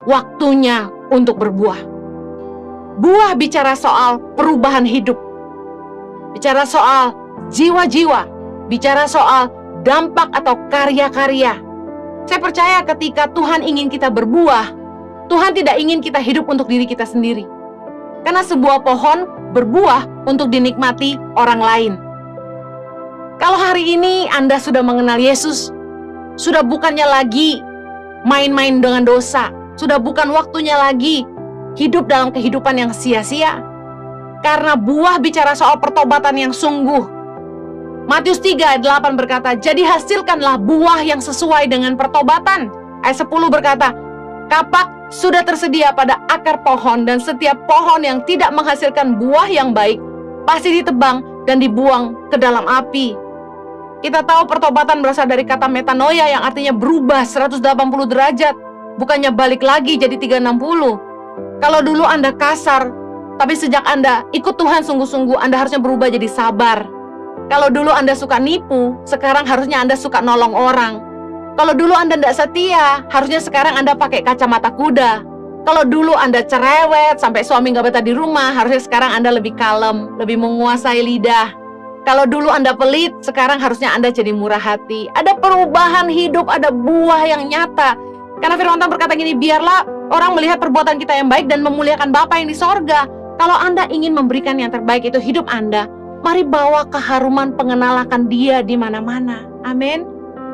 waktunya untuk berbuah. Buah bicara soal perubahan hidup, bicara soal jiwa-jiwa, bicara soal dampak atau karya-karya. Saya percaya ketika Tuhan ingin kita berbuah, Tuhan tidak ingin kita hidup untuk diri kita sendiri. Karena sebuah pohon berbuah untuk dinikmati orang lain. Kalau hari ini Anda sudah mengenal Yesus, sudah bukannya lagi main-main dengan dosa, sudah bukan waktunya lagi hidup dalam kehidupan yang sia-sia. Karena buah bicara soal pertobatan yang sungguh. Matius 3 ayat 8 berkata, jadi hasilkanlah buah yang sesuai dengan pertobatan. Ayat 10 berkata, kapak sudah tersedia pada akar pohon, dan setiap pohon yang tidak menghasilkan buah yang baik pasti ditebang dan dibuang ke dalam api. Kita tahu pertobatan berasal dari kata metanoia yang artinya berubah 180 derajat, bukannya balik lagi jadi 360. Kalau dulu Anda kasar, tapi sejak Anda ikut Tuhan sungguh-sungguh, Anda harusnya berubah jadi sabar. Kalau dulu Anda suka nipu, sekarang harusnya Anda suka nolong orang. Kalau dulu Anda tidak setia, harusnya sekarang Anda pakai kacamata kuda. Kalau dulu Anda cerewet sampai suami nggak betah di rumah, harusnya sekarang Anda lebih kalem, lebih menguasai lidah. Kalau dulu Anda pelit, sekarang harusnya Anda jadi murah hati. Ada perubahan hidup, ada buah yang nyata. Karena firman Tuhan berkata gini, biarlah orang melihat perbuatan kita yang baik dan memuliakan Bapa yang di sorga. Kalau Anda ingin memberikan yang terbaik itu hidup Anda, mari bawa keharuman pengenalan Dia di mana-mana. Amin.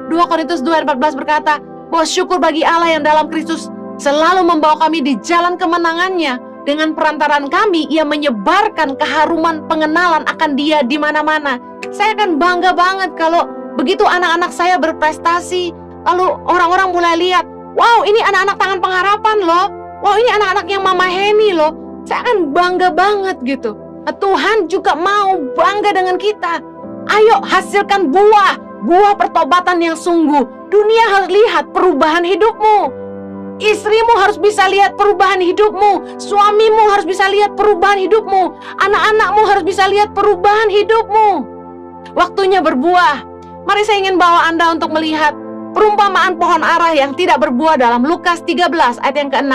2 Korintus 2 ayat 14 berkata, bahwa syukur bagi Allah yang dalam Kristus selalu membawa kami di jalan kemenangannya. Dengan perantaraan kami, Ia menyebarkan keharuman pengenalan akan Dia di mana-mana. Saya akan bangga banget kalau begitu anak-anak saya berprestasi, lalu orang-orang mulai lihat, wow, ini anak-anak Tangan Pengharapan loh. Wow, ini anak-anaknya Mama Heni loh. Saya akan bangga banget gitu. Tuhan juga mau bangga dengan kita. Ayo hasilkan buah, buah pertobatan yang sungguh. Dunia harus lihat perubahan hidupmu. Istrimu harus bisa lihat perubahan hidupmu. Suamimu harus bisa lihat perubahan hidupmu. Anak-anakmu harus bisa lihat perubahan hidupmu. Waktunya berbuah. Mari saya ingin bawa Anda untuk melihat perumpamaan pohon ara yang tidak berbuah dalam Lukas 13 ayat yang ke-6.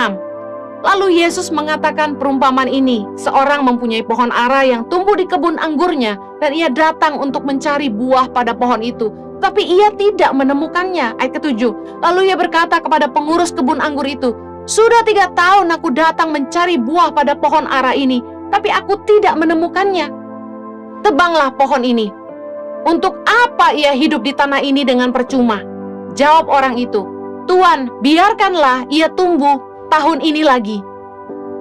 Lalu Yesus mengatakan perumpamaan ini. Seorang mempunyai pohon ara yang tumbuh di kebun anggurnya, dan ia datang untuk mencari buah pada pohon itu. Tapi ia tidak menemukannya. Ayat ke-7. Lalu ia berkata kepada pengurus kebun anggur itu, sudah 3 tahun aku datang mencari buah pada pohon ara ini, tapi aku tidak menemukannya. Tebanglah pohon ini. Untuk apa ia hidup di tanah ini dengan percuma? Jawab orang itu, Tuan, biarkanlah ia tumbuh tahun ini lagi.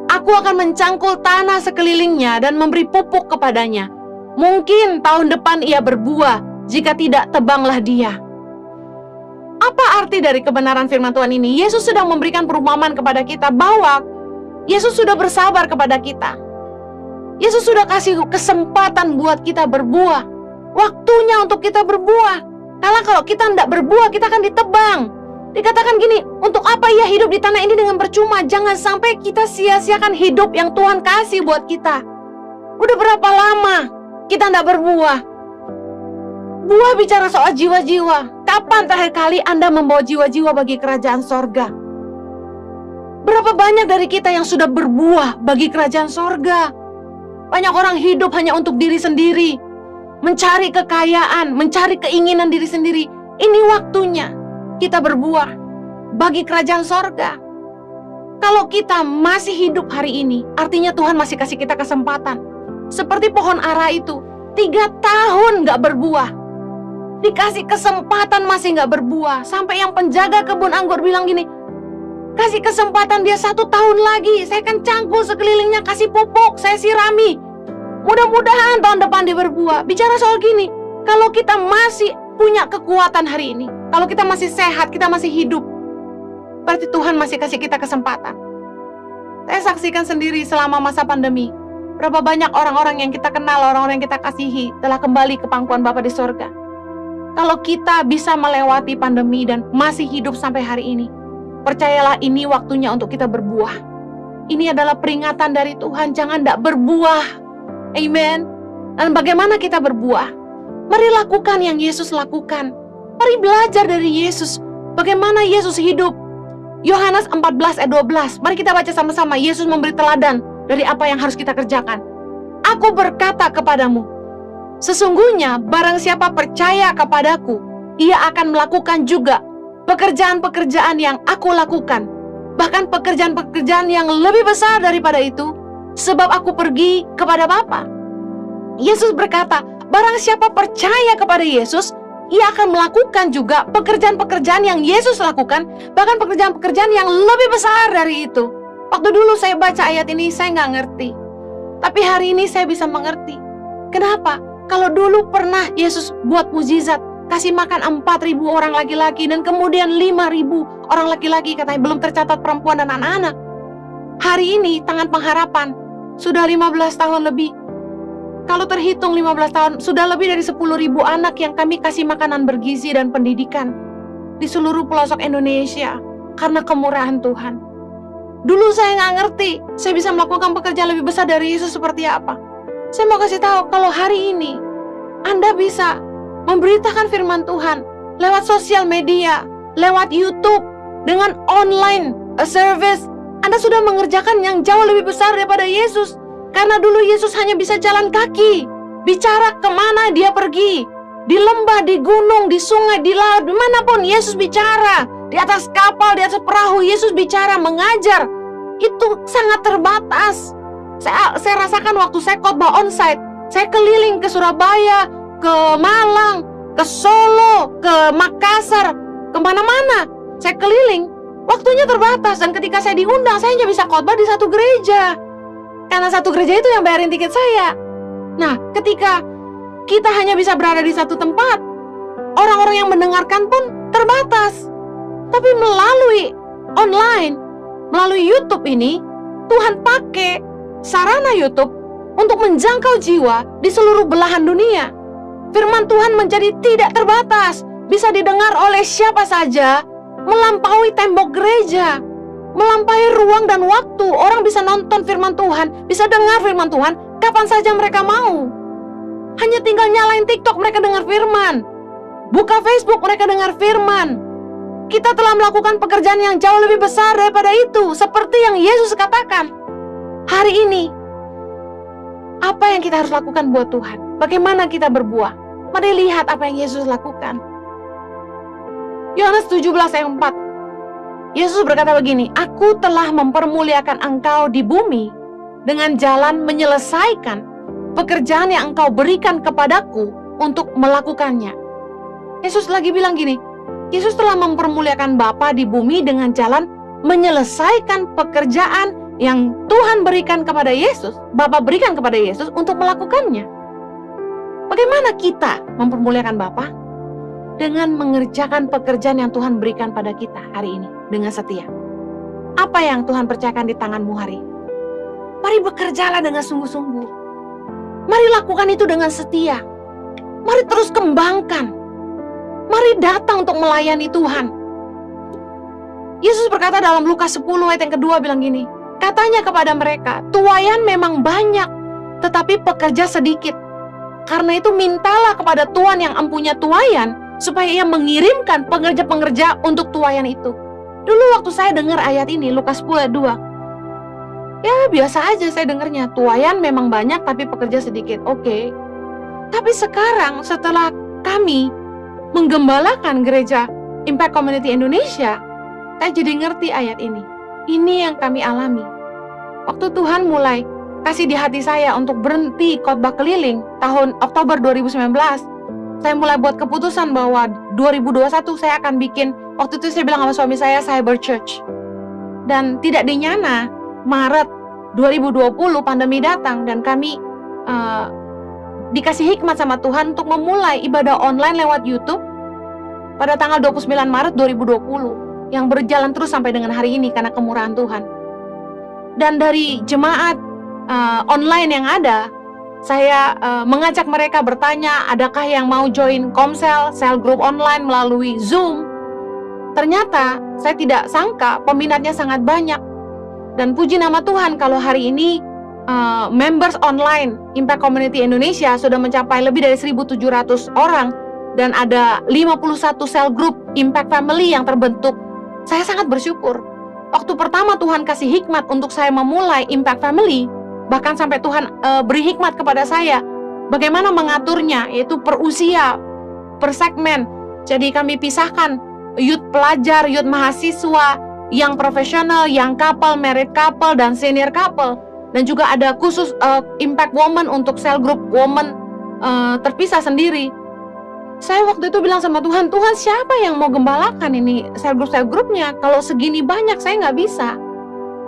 Aku akan mencangkul tanah sekelilingnya dan memberi pupuk kepadanya. Mungkin tahun depan ia berbuah, jika tidak tebanglah dia. Apa arti dari kebenaran firman Tuhan ini? Yesus sedang memberikan perumpamaan kepada kita bahwa Yesus sudah bersabar kepada kita. Yesus sudah kasih kesempatan buat kita berbuah. Waktunya untuk kita berbuah. Karena kalau kita tidak berbuah, kita akan ditebang. Dikatakan gini, untuk apa ia hidup di tanah ini dengan percuma? Jangan sampai kita sia-siakan hidup yang Tuhan kasih buat kita. Udah berapa lama kita tidak berbuah? Buah bicara soal jiwa-jiwa. Kapan terakhir kali Anda membawa jiwa-jiwa bagi kerajaan sorga? Berapa banyak dari kita yang sudah berbuah bagi kerajaan sorga? Banyak orang hidup hanya untuk diri sendiri, mencari kekayaan, mencari keinginan diri sendiri. Ini waktunya kita berbuah bagi kerajaan sorga. Kalau kita masih hidup hari ini, artinya Tuhan masih kasih kita kesempatan. Seperti pohon ara itu, 3 tahun gak berbuah. Dikasih kesempatan masih gak berbuah. Sampai yang penjaga kebun anggur bilang gini, kasih kesempatan dia 1 tahun lagi. Saya akan cangkul sekelilingnya, kasih pupuk, saya sirami. Mudah-mudahan tahun depan dia berbuah. Bicara soal gini, kalau kita masih punya kekuatan hari ini, kalau kita masih sehat, kita masih hidup, berarti Tuhan masih kasih kita kesempatan. Saya saksikan sendiri selama masa pandemi, berapa banyak orang-orang yang kita kenal, orang-orang yang kita kasihi telah kembali ke pangkuan Bapa di sorga. Kalau kita bisa melewati pandemi dan masih hidup sampai hari ini, percayalah ini waktunya untuk kita berbuah. Ini adalah peringatan dari Tuhan, jangan tidak berbuah. Amen. Dan bagaimana kita berbuah? Mari lakukan yang Yesus lakukan. Mari belajar dari Yesus. Bagaimana Yesus hidup. Yohanes 14 ayat 12. Mari kita baca sama-sama. Yesus memberi teladan dari apa yang harus kita kerjakan. Aku berkata kepadamu, sesungguhnya barang siapa percaya kepadaku, ia akan melakukan juga pekerjaan-pekerjaan yang aku lakukan. Bahkan pekerjaan-pekerjaan yang lebih besar daripada itu, sebab aku pergi kepada Bapa. Yesus berkata, barang siapa percaya kepada Yesus, ia akan melakukan juga pekerjaan-pekerjaan yang Yesus lakukan, bahkan pekerjaan-pekerjaan yang lebih besar dari itu. Waktu dulu saya baca ayat ini, saya nggak ngerti. Tapi hari ini saya bisa mengerti. Kenapa? Kalau dulu pernah Yesus buat mukjizat, kasih makan 4.000 orang laki-laki, dan kemudian 5.000 orang laki-laki, katanya belum tercatat perempuan dan anak-anak. Hari ini, Tangan Pengharapan, sudah 15 tahun lebih. Kalau terhitung 15 tahun, sudah lebih dari 10.000 anak yang kami kasih makanan bergizi dan pendidikan di seluruh pelosok Indonesia karena kemurahan Tuhan. Dulu saya nggak ngerti, saya bisa melakukan pekerjaan lebih besar dari Yesus seperti apa. Saya mau kasih tahu, kalau hari ini Anda bisa memberitakan firman Tuhan lewat sosial media, lewat YouTube, dengan online service, Anda sudah mengerjakan yang jauh lebih besar daripada Yesus. Karena dulu Yesus hanya bisa jalan kaki, bicara kemana dia pergi, di lembah, di gunung, di sungai, di laut, dimanapun Yesus bicara, di atas kapal, di atas perahu, Yesus bicara, mengajar. Itu sangat terbatas. Saya rasakan waktu saya khotbah onsite, saya keliling ke Surabaya, ke Malang, ke Solo, ke Makassar, kemana-mana. Saya keliling, waktunya terbatas, dan ketika saya diundang, saya hanya bisa khotbah di satu gereja. Karena satu gereja itu yang bayarin tiket saya. Nah, ketika kita hanya bisa berada di satu tempat, orang-orang yang mendengarkan pun terbatas. Tapi melalui online, melalui YouTube ini, Tuhan pakai sarana YouTube untuk menjangkau jiwa di seluruh belahan dunia. Firman Tuhan menjadi tidak terbatas, bisa didengar oleh siapa saja, melampaui tembok gereja, melampaui ruang dan waktu. Orang bisa nonton firman Tuhan, bisa dengar firman Tuhan kapan saja mereka mau. Hanya tinggal nyalain TikTok, mereka dengar firman. Buka Facebook, mereka dengar firman. Kita telah melakukan pekerjaan yang jauh lebih besar daripada itu, seperti yang Yesus katakan. Hari ini, apa yang kita harus lakukan buat Tuhan? Bagaimana kita berbuah? Mari lihat apa yang Yesus lakukan. Yohanes 17 ayat 4. Yesus berkata begini, aku telah mempermuliakan engkau di bumi dengan jalan menyelesaikan pekerjaan yang engkau berikan kepadaku untuk melakukannya. Yesus lagi bilang gini, Yesus telah mempermuliakan Bapa di bumi dengan jalan menyelesaikan pekerjaan yang Tuhan berikan kepada Yesus, Bapa berikan kepada Yesus untuk melakukannya. Bagaimana kita mempermuliakan Bapa? Dengan mengerjakan pekerjaan yang Tuhan berikan pada kita hari ini dengan setia. Apa yang Tuhan percayakan di tanganmu hari ini? Mari bekerjalah dengan sungguh-sungguh. Mari lakukan itu dengan setia. Mari terus kembangkan. Mari datang untuk melayani Tuhan. Yesus berkata dalam Lukas 10 ayat yang kedua bilang gini, katanya kepada mereka, tuaian memang banyak, tetapi pekerja sedikit. Karena itu mintalah kepada Tuhan yang empunya tuaian, supaya ia mengirimkan pengerja-pengerja untuk tuaian itu. Dulu waktu saya dengar ayat ini, Lukas 10 ayat 2, ya biasa aja saya dengarnya, tuaian memang banyak tapi pekerja sedikit. Oke. Tapi sekarang setelah kami menggembalakan gereja Impact Community Indonesia, saya jadi ngerti ayat ini. Ini yang kami alami. Waktu Tuhan mulai kasih di hati saya untuk berhenti khotbah keliling tahun Oktober 2019, saya mulai buat keputusan bahwa 2021 saya akan bikin, waktu itu saya bilang sama suami saya, Cyber Church. Dan tidak dinyana, Maret 2020 pandemi datang dan kami dikasih hikmat sama Tuhan untuk memulai ibadah online lewat YouTube pada tanggal 29 Maret 2020 yang berjalan terus sampai dengan hari ini karena kemurahan Tuhan. Dan dari jemaat online yang ada, saya mengajak mereka bertanya, adakah yang mau join Komsel, sel group online melalui Zoom. Ternyata saya tidak sangka peminatnya sangat banyak. Dan puji nama Tuhan kalau hari ini members online Impact Community Indonesia sudah mencapai lebih dari 1.700 orang. Dan ada 51 sel group Impact Family yang terbentuk Saya sangat bersyukur. Waktu pertama Tuhan kasih hikmat untuk saya memulai Impact Family, bahkan sampai Tuhan beri hikmat kepada saya bagaimana mengaturnya, yaitu per usia, per segmen. Jadi kami pisahkan youth pelajar, youth mahasiswa, yang profesional, yang couple, married couple, dan senior couple. Dan juga ada khusus Impact Woman untuk cell group woman terpisah sendiri. Saya waktu itu bilang sama Tuhan, Tuhan siapa yang mau gembalakan ini cell grupnya? Kalau segini banyak saya nggak bisa.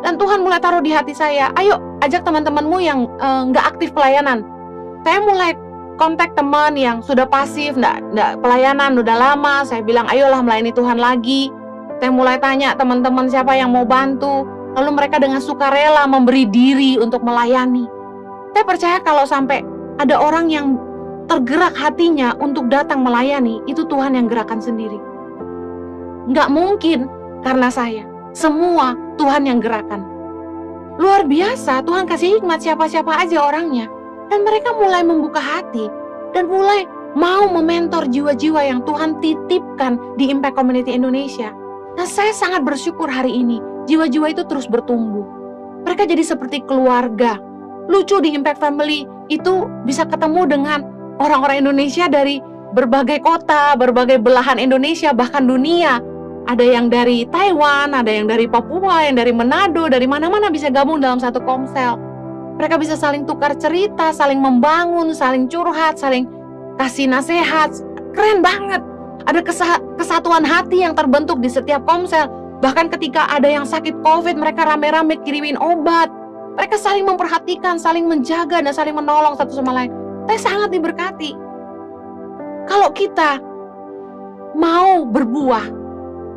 Dan Tuhan mulai taruh di hati saya, ayo ajak teman-temanmu yang nggak aktif pelayanan. Saya mulai kontak teman yang sudah pasif, nggak pelayanan, udah lama. Saya bilang, ayolah melayani Tuhan lagi. Saya mulai tanya teman-teman siapa yang mau bantu. Lalu mereka dengan sukarela memberi diri untuk melayani. Saya percaya kalau sampai ada orang yang tergerak hatinya untuk datang melayani, itu Tuhan yang gerakan sendiri. Nggak mungkin karena saya. Semua Tuhan yang gerakan. Luar biasa, Tuhan kasih hikmat siapa-siapa aja orangnya. Dan mereka mulai membuka hati dan mulai mau mementor jiwa-jiwa yang Tuhan titipkan di Impact Community Indonesia. Nah, saya sangat bersyukur hari ini jiwa-jiwa itu terus bertumbuh. Mereka jadi seperti keluarga. Lucu di Impact Family itu bisa ketemu dengan orang-orang Indonesia dari berbagai kota, berbagai belahan Indonesia, bahkan dunia. Ada yang dari Taiwan, ada yang dari Papua, yang dari Manado, dari mana-mana bisa gabung dalam satu komsel. Mereka bisa saling tukar cerita, saling membangun, saling curhat, saling kasih nasihat. Keren banget. Ada kesatuan hati yang terbentuk di setiap komsel. Bahkan ketika ada yang sakit COVID, mereka rame-rame kirimin obat. Mereka saling memperhatikan, saling menjaga, dan saling menolong satu sama lain. Saya sangat diberkati. Kalau kita mau berbuah,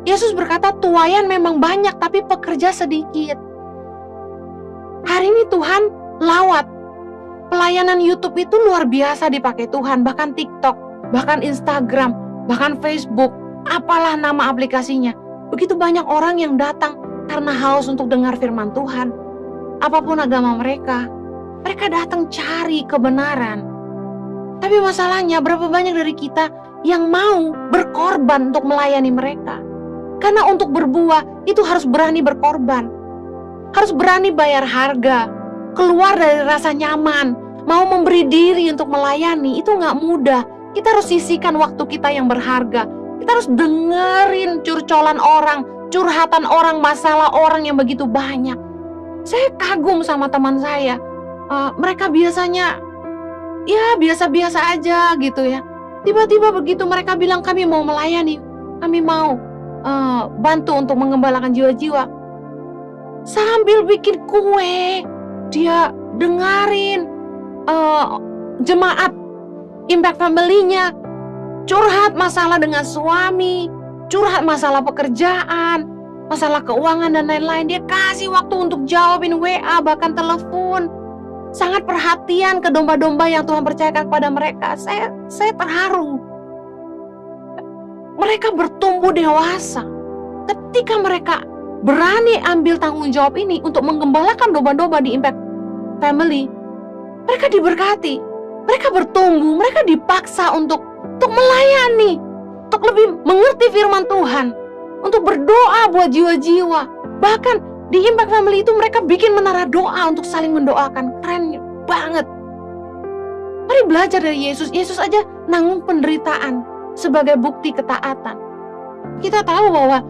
Yesus berkata tuaian memang banyak tapi pekerja sedikit. Hari ini Tuhan lawat. Pelayanan YouTube itu luar biasa dipakai Tuhan, bahkan TikTok, bahkan Instagram, bahkan Facebook, apalah nama aplikasinya. Begitu banyak orang yang datang karena haus untuk dengar firman Tuhan. Apapun agama mereka, mereka datang cari kebenaran. Tapi masalahnya berapa banyak dari kita yang mau berkorban untuk melayani mereka. Karena untuk berbuah itu harus berani berkorban. Harus berani bayar harga. Keluar dari rasa nyaman. Mau memberi diri untuk melayani itu gak mudah. Kita harus sisihkan waktu kita yang berharga. Kita harus dengerin curcolan orang, curhatan orang, masalah orang yang begitu banyak. Saya kagum sama teman saya. Mereka biasanya ya biasa-biasa aja gitu ya. Tiba-tiba begitu mereka bilang kami mau melayani, kami mau bantu untuk mengembalakan jiwa-jiwa. Sambil bikin kue, dia dengerin jemaat Impact Family-nya curhat masalah dengan suami, curhat masalah pekerjaan, masalah keuangan dan lain-lain. Dia kasih waktu untuk jawabin WA, bahkan telepon. Sangat perhatian ke domba-domba yang Tuhan percayakan kepada mereka. Saya terharu. Mereka bertumbuh dewasa. Ketika mereka berani ambil tanggung jawab ini untuk menggembalakan domba-domba di Impact Family, mereka diberkati. Mereka bertumbuh, mereka dipaksa untuk melayani, untuk lebih mengerti firman Tuhan, untuk berdoa buat jiwa-jiwa. Bahkan di Impact Family itu mereka bikin menara doa untuk saling mendoakan. Keren banget. Mari belajar dari Yesus. Yesus aja nanggung penderitaan sebagai bukti ketaatan. Kita tahu bahwa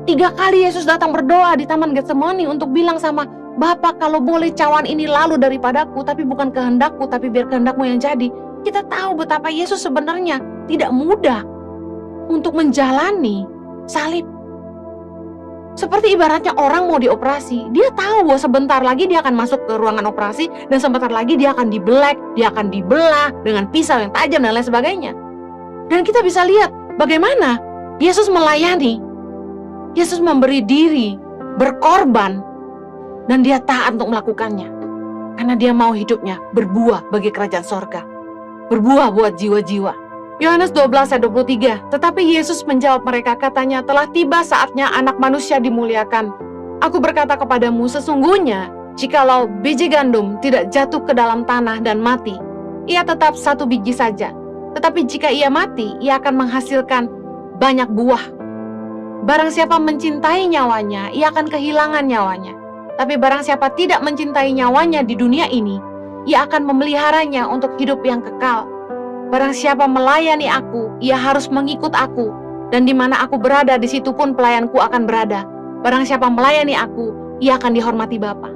3 kali Yesus datang berdoa di Taman Getsemani untuk bilang sama Bapa, kalau boleh cawan ini lalu daripadaku, tapi bukan kehendakku, tapi biar kehendakmu yang jadi. Kita tahu betapa Yesus sebenarnya tidak mudah untuk menjalani salib. Seperti ibaratnya orang mau dioperasi, dia tahu bahwa sebentar lagi dia akan masuk ke ruangan operasi, dan sebentar lagi dia akan dibelek, dia akan dibelah dengan pisau yang tajam dan lain sebagainya. Dan kita bisa lihat bagaimana Yesus melayani. Yesus memberi diri, berkorban, dan dia taat untuk melakukannya. Karena dia mau hidupnya berbuah bagi kerajaan sorga. Berbuah buat jiwa-jiwa. Yohanes 12 ayat 23. Tetapi Yesus menjawab mereka, katanya, telah tiba saatnya anak manusia dimuliakan. Aku berkata kepadamu, sesungguhnya jikalau biji gandum tidak jatuh ke dalam tanah dan mati, ia tetap 1 biji saja. Tetapi jika ia mati, ia akan menghasilkan banyak buah. Barang siapa mencintai nyawanya, ia akan kehilangan nyawanya. Tapi barang siapa tidak mencintai nyawanya di dunia ini, ia akan memeliharanya untuk hidup yang kekal. Barang siapa melayani aku, ia harus mengikut aku. Dan di mana aku berada, di situ pun pelayanku akan berada. Barang siapa melayani aku, ia akan dihormati Bapa.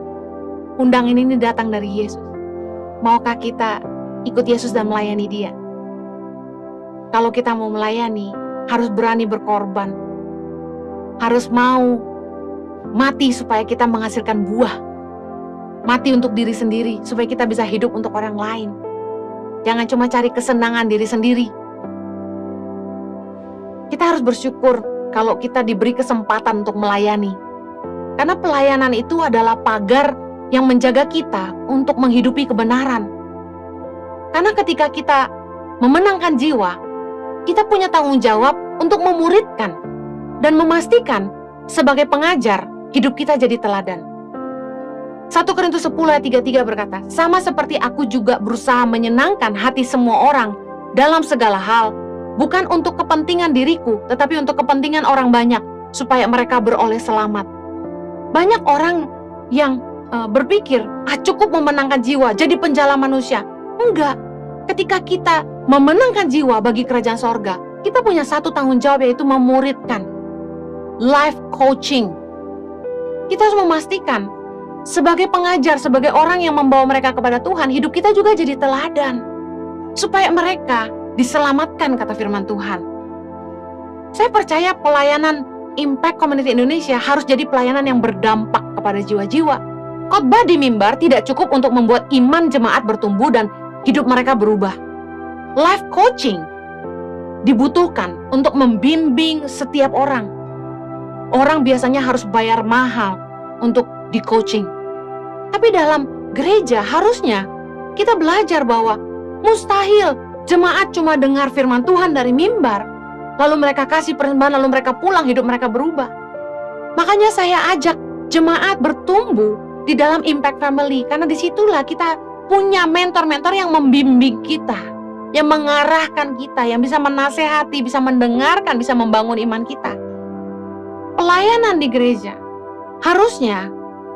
Undangan ini datang dari Yesus. Maukah kita ikut Yesus dan melayani Dia? Kalau kita mau melayani, harus berani berkorban. Harus mau mati supaya kita menghasilkan buah. Mati untuk diri sendiri supaya kita bisa hidup untuk orang lain. Jangan cuma cari kesenangan diri sendiri. Kita harus bersyukur kalau kita diberi kesempatan untuk melayani. Karena pelayanan itu adalah pagar yang menjaga kita untuk menghidupi kebenaran. Karena ketika kita memenangkan jiwa, kita punya tanggung jawab untuk memuridkan dan memastikan sebagai pengajar hidup kita jadi teladan. 1 Korintus 10 ayat 33 berkata, sama seperti aku juga berusaha menyenangkan hati semua orang dalam segala hal, bukan untuk kepentingan diriku, tetapi untuk kepentingan orang banyak, supaya mereka beroleh selamat. Banyak orang yang berpikir, cukup memenangkan jiwa, jadi penjala manusia. Enggak, ketika kita memenangkan jiwa bagi kerajaan sorga, kita punya satu tanggung jawab, yaitu memuridkan. Life coaching. Kita harus memastikan, sebagai pengajar, sebagai orang yang membawa mereka kepada Tuhan, hidup kita juga jadi teladan. Supaya mereka diselamatkan, kata firman Tuhan. Saya percaya pelayanan Impact Community Indonesia harus jadi pelayanan yang berdampak kepada jiwa-jiwa. Khotbah di mimbar tidak cukup untuk membuat iman jemaat bertumbuh dan hidup mereka berubah. Life coaching dibutuhkan untuk membimbing setiap orang. Orang biasanya harus bayar mahal untuk di-coaching. Tapi dalam gereja harusnya kita belajar bahwa mustahil jemaat cuma dengar firman Tuhan dari mimbar, lalu mereka kasih persembahan, lalu mereka pulang, hidup mereka berubah. Makanya saya ajak jemaat bertumbuh di dalam Impact Family, karena disitulah kita punya mentor-mentor yang membimbing kita, yang mengarahkan kita, yang bisa menasehati, bisa mendengarkan, bisa membangun iman kita. Pelayanan di gereja harusnya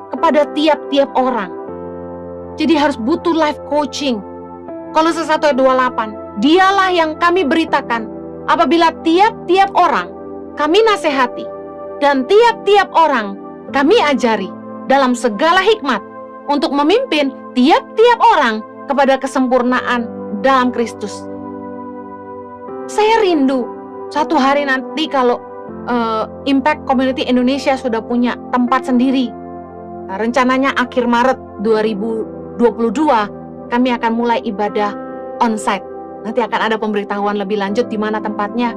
kepada tiap-tiap orang. Jadi harus butuh life coaching. Kolose 1 ayat 28, dialah yang kami beritakan apabila tiap-tiap orang kami nasihati dan tiap-tiap orang kami ajari dalam segala hikmat untuk memimpin tiap-tiap orang kepada kesempurnaan dalam Kristus. Saya rindu suatu hari nanti kalau Impact Community Indonesia sudah punya tempat sendiri. Rencananya akhir Maret 2022 kami akan mulai ibadah onsite. Nanti akan ada pemberitahuan lebih lanjut di mana tempatnya.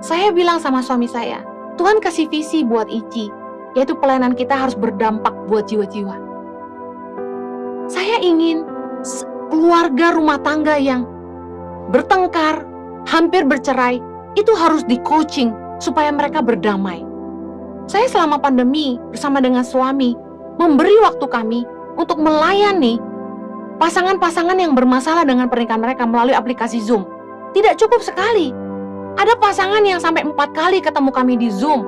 Saya bilang sama suami saya, Tuhan kasih visi buat Ici, yaitu pelayanan kita harus berdampak buat jiwa-jiwa. Saya ingin keluarga rumah tangga yang bertengkar, hampir bercerai, itu harus di-coaching supaya mereka berdamai. Saya selama pandemi bersama dengan suami memberi waktu kami untuk melayani pasangan-pasangan yang bermasalah dengan pernikahan mereka melalui aplikasi Zoom. Tidak cukup sekali. Ada pasangan yang sampai 4 kali ketemu kami di Zoom.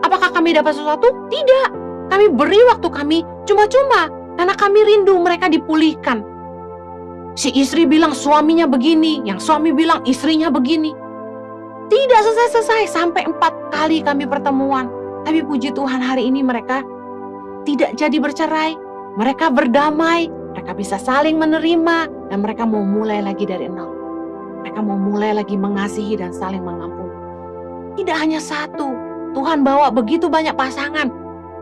Apakah kami dapat sesuatu? Tidak. Kami beri waktu kami cuma-cuma karena kami rindu mereka dipulihkan. Si istri bilang suaminya begini, yang suami bilang istrinya begini. Tidak selesai-selesai, sampai 4 kali kami pertemuan. Tapi puji Tuhan hari ini mereka tidak jadi bercerai. Mereka berdamai, mereka bisa saling menerima, dan mereka mau mulai lagi dari nol. Mereka mau mulai lagi mengasihi dan saling mengampuni. Tidak hanya satu, Tuhan bawa begitu banyak pasangan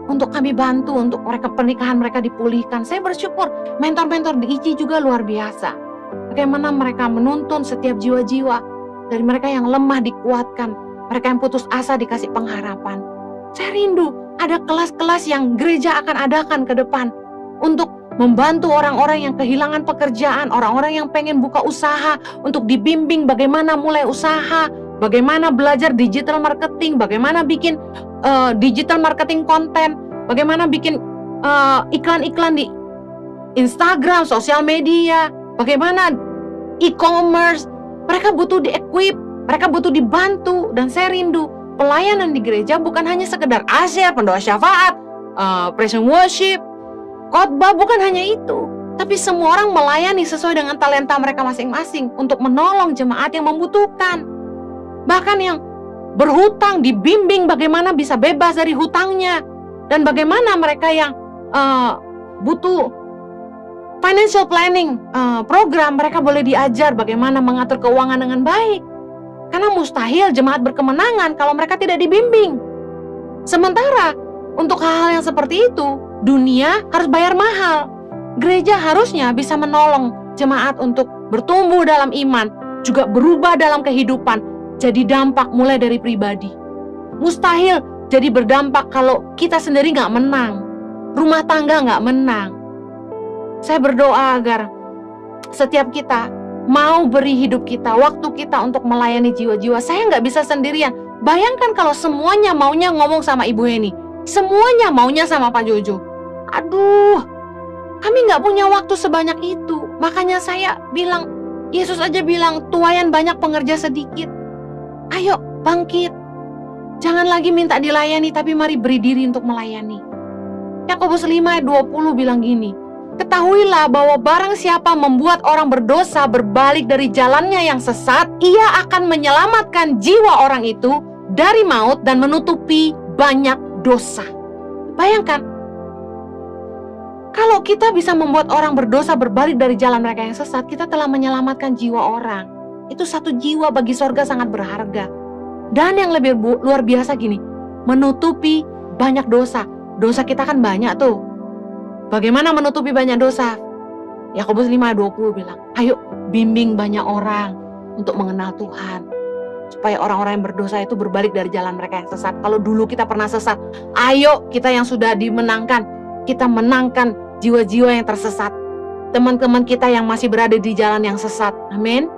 untuk kami bantu, untuk mereka pernikahan mereka dipulihkan. Saya bersyukur mentor-mentor di ICI juga luar biasa. Bagaimana mereka menuntun setiap jiwa-jiwa, dari mereka yang lemah dikuatkan, mereka yang putus asa dikasih pengharapan. Saya rindu ada kelas-kelas yang gereja akan adakan ke depan untuk membantu orang-orang yang kehilangan pekerjaan, orang-orang yang pengen buka usaha, untuk dibimbing bagaimana mulai usaha, bagaimana belajar digital marketing, bagaimana bikin digital marketing konten, bagaimana bikin iklan-iklan di Instagram, sosial media, bagaimana e-commerce. Mereka butuh di-equip, mereka butuh dibantu, dan saya rindu pelayanan di gereja bukan hanya sekedar asyir, pendoa syafaat, praise and worship, khotbah, bukan hanya itu. Tapi semua orang melayani sesuai dengan talenta mereka masing-masing untuk menolong jemaat yang membutuhkan. Bahkan yang berhutang dibimbing bagaimana bisa bebas dari hutangnya. Dan bagaimana mereka yang butuh financial planning program, mereka boleh diajar bagaimana mengatur keuangan dengan baik. Karena mustahil jemaat berkemenangan kalau mereka tidak dibimbing. Sementara untuk hal-hal yang seperti itu, dunia harus bayar mahal. Gereja harusnya bisa menolong jemaat untuk bertumbuh dalam iman, juga berubah dalam kehidupan, jadi dampak mulai dari pribadi. Mustahil jadi berdampak kalau kita sendiri nggak menang, rumah tangga nggak menang. Saya berdoa agar setiap kita mau beri hidup kita, waktu kita untuk melayani jiwa-jiwa. Saya nggak bisa sendirian. Bayangkan kalau semuanya maunya ngomong sama Ibu Heni, semuanya maunya sama Pak Jojo. Aduh, kami nggak punya waktu sebanyak itu. Makanya saya bilang, Yesus aja bilang, tuaian banyak pengerja sedikit. Ayo bangkit. Jangan lagi minta dilayani, tapi mari beri diri untuk melayani. Yakobus 5 ayat 20 bilang gini, ketahuilah bahwa barang siapa membuat orang berdosa berbalik dari jalannya yang sesat, ia akan menyelamatkan jiwa orang itu dari maut dan menutupi banyak dosa. Bayangkan, kalau kita bisa membuat orang berdosa berbalik dari jalan mereka yang sesat, kita telah menyelamatkan jiwa orang. Itu satu jiwa bagi sorga sangat berharga. Dan yang lebih luar biasa gini, menutupi banyak dosa. Dosa kita kan banyak tuh. Bagaimana menutupi banyak dosa? Yakobus 5 ayat 20 bilang, ayo bimbing banyak orang untuk mengenal Tuhan. Supaya orang-orang yang berdosa itu berbalik dari jalan mereka yang sesat. Kalau dulu kita pernah sesat, ayo kita yang sudah dimenangkan, kita menangkan jiwa-jiwa yang tersesat. Teman-teman kita yang masih berada di jalan yang sesat. Amin.